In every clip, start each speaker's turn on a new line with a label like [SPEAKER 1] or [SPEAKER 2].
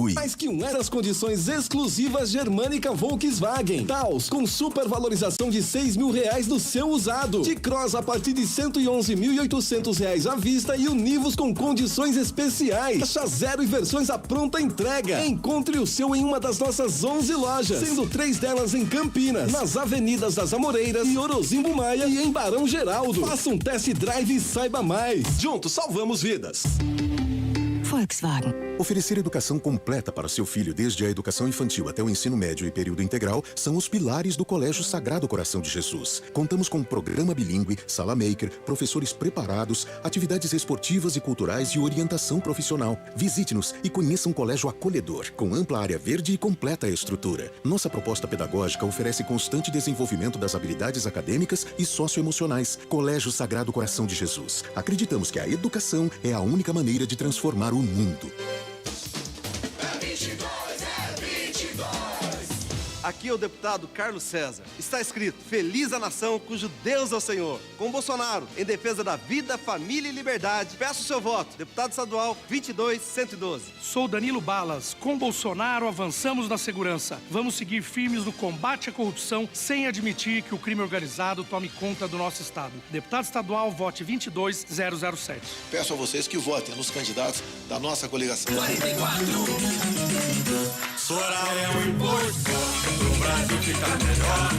[SPEAKER 1] Flui.
[SPEAKER 2] Mais que as condições exclusivas Germânica Volkswagen. Taos com supervalorização de R$6.000 do seu usado. T-Cross a partir de R$111.800 à vista e Univos com condições especiais. Taxa zero e versões à pronta entrega. Encontre o seu em uma das nossas 11 lojas, sendo 3 delas em Campinas, nas avenidas das Amoreiras e Orozimbo Maia e em Barão Geraldo. Faça um test drive e saiba mais. Juntos salvamos vidas.
[SPEAKER 3] Volkswagen.
[SPEAKER 1] Oferecer educação completa para seu filho, desde a educação infantil até o ensino médio e período integral, são os pilares do Colégio Sagrado Coração de Jesus. Contamos com programa bilíngue, sala maker, professores preparados, atividades esportivas e culturais e orientação profissional. Visite-nos e conheça um colégio acolhedor, com ampla área verde e completa estrutura. Nossa proposta pedagógica oferece constante desenvolvimento das habilidades acadêmicas e socioemocionais. Colégio Sagrado Coração de Jesus. Acreditamos que a educação é a única maneira de transformar o mundo.
[SPEAKER 4] Aqui é o deputado Carlos César. Está escrito: feliz a nação cujo Deus é o Senhor. Com Bolsonaro, em defesa da vida, família e liberdade, peço o seu voto. Deputado estadual 22112.
[SPEAKER 5] Sou Danilo Balas. Com Bolsonaro, avançamos na segurança. Vamos seguir firmes no combate à corrupção, sem admitir que o crime organizado tome conta do nosso estado. Deputado estadual, vote 22007.
[SPEAKER 6] Peço a vocês que votem nos candidatos da nossa coligação.
[SPEAKER 7] 44. Soraya é um imposto só, pro Brasil ficar melhor.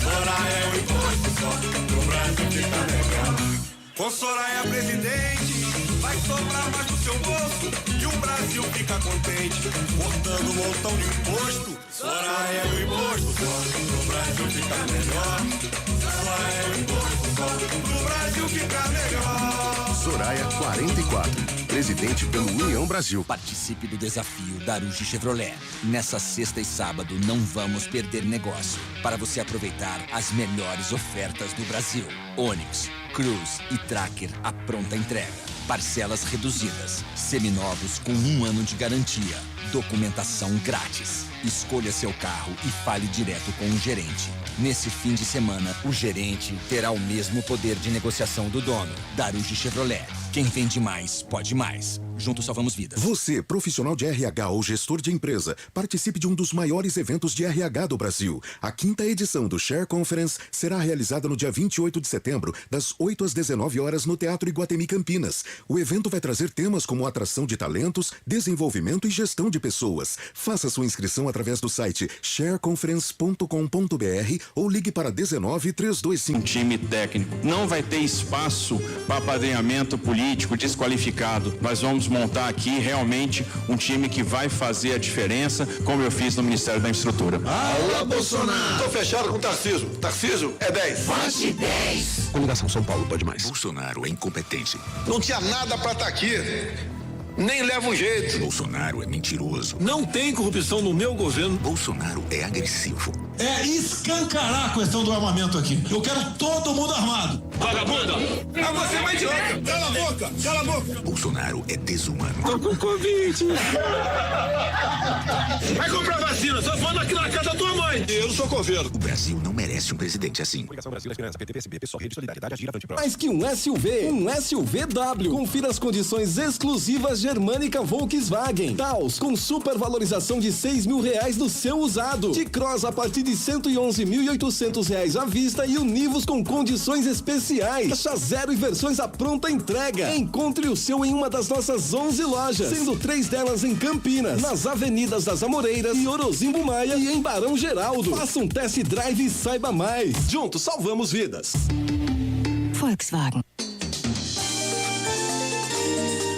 [SPEAKER 7] Soraya é um imposto só, pro Brasil ficar melhor. Com Soraya presidente, vai sobrar mais no seu bolso e o Brasil fica contente, cortando um montão de imposto. Soraya é um imposto só, pro Brasil ficar melhor. Soraya é um imposto só, pro Brasil ficar melhor.
[SPEAKER 1] Soraya 44. Presidente pelo União Brasil.
[SPEAKER 8] Participe do desafio Darugi Chevrolet. Nessa sexta e sábado não vamos perder negócio para você aproveitar as melhores ofertas do Brasil. Onix, Cruz e Tracker à pronta entrega. Parcelas reduzidas. Seminovos com 1 ano de garantia. Documentação grátis. Escolha seu carro e fale direto com o gerente. Nesse fim de semana, o gerente terá o mesmo poder de negociação do dono. Darugi Chevrolet. Quem vende mais, pode mais. Juntos salvamos vidas.
[SPEAKER 1] Você, profissional de RH ou gestor de empresa, participe de um dos maiores eventos de RH do Brasil. A 5ª edição do Share Conference será realizada no dia 28 de setembro, das 8 às 19 horas, no Teatro Iguatemi Campinas. O evento vai trazer temas como atração de talentos, desenvolvimento e gestão de pessoas. Faça sua inscrição através do site shareconference.com.br ou ligue para 19 325.
[SPEAKER 9] Um time técnico não vai ter espaço para apadrinhamento político desqualificado. Nós vamos montar aqui realmente um time que vai fazer a diferença, como eu fiz no Ministério da Infraestrutura.
[SPEAKER 6] Alô, Bolsonaro! Tô fechado com o Tarcísio. Tarcísio é 10.
[SPEAKER 7] Vote 10.
[SPEAKER 1] Coligação São Paulo pode mais.
[SPEAKER 8] Bolsonaro é incompetente.
[SPEAKER 6] Não tinha nada pra estar aqui. Nem leva um jeito.
[SPEAKER 8] Bolsonaro é mentiroso.
[SPEAKER 7] Não tem corrupção no meu governo.
[SPEAKER 8] Bolsonaro é agressivo.
[SPEAKER 7] É escancarar a questão do armamento aqui. Eu quero todo mundo armado. Vagabunda! Ah, você é uma idiota! Cala a boca! Cala a boca!
[SPEAKER 8] Bolsonaro é desumano.
[SPEAKER 7] Tô com Covid. Vai comprar vacina, só falando aqui na casa da tua mãe. Eu sou coveiro.
[SPEAKER 8] O Brasil não merece um presidente assim.
[SPEAKER 1] Coligação Brasil, Esperança, PT, PSB, PSOL, Rede Solidariedade, Agir, Avante, Pro.
[SPEAKER 2] Mais que um SUV, um SUVW. Confira as condições exclusivas Germânica Volkswagen. Taos com supervalorização de R$6.000 do seu usado. T-Cross a partir de R$111.800 à vista e Univos com condições especiais. Taxa zero e versões à pronta entrega. Encontre o seu em uma das nossas 11 lojas, sendo 3 delas em Campinas, nas avenidas das Amoreiras e Orozimbo Maia e em Barão Geraldo. Faça um test drive e saiba mais. Juntos salvamos vidas.
[SPEAKER 3] Volkswagen.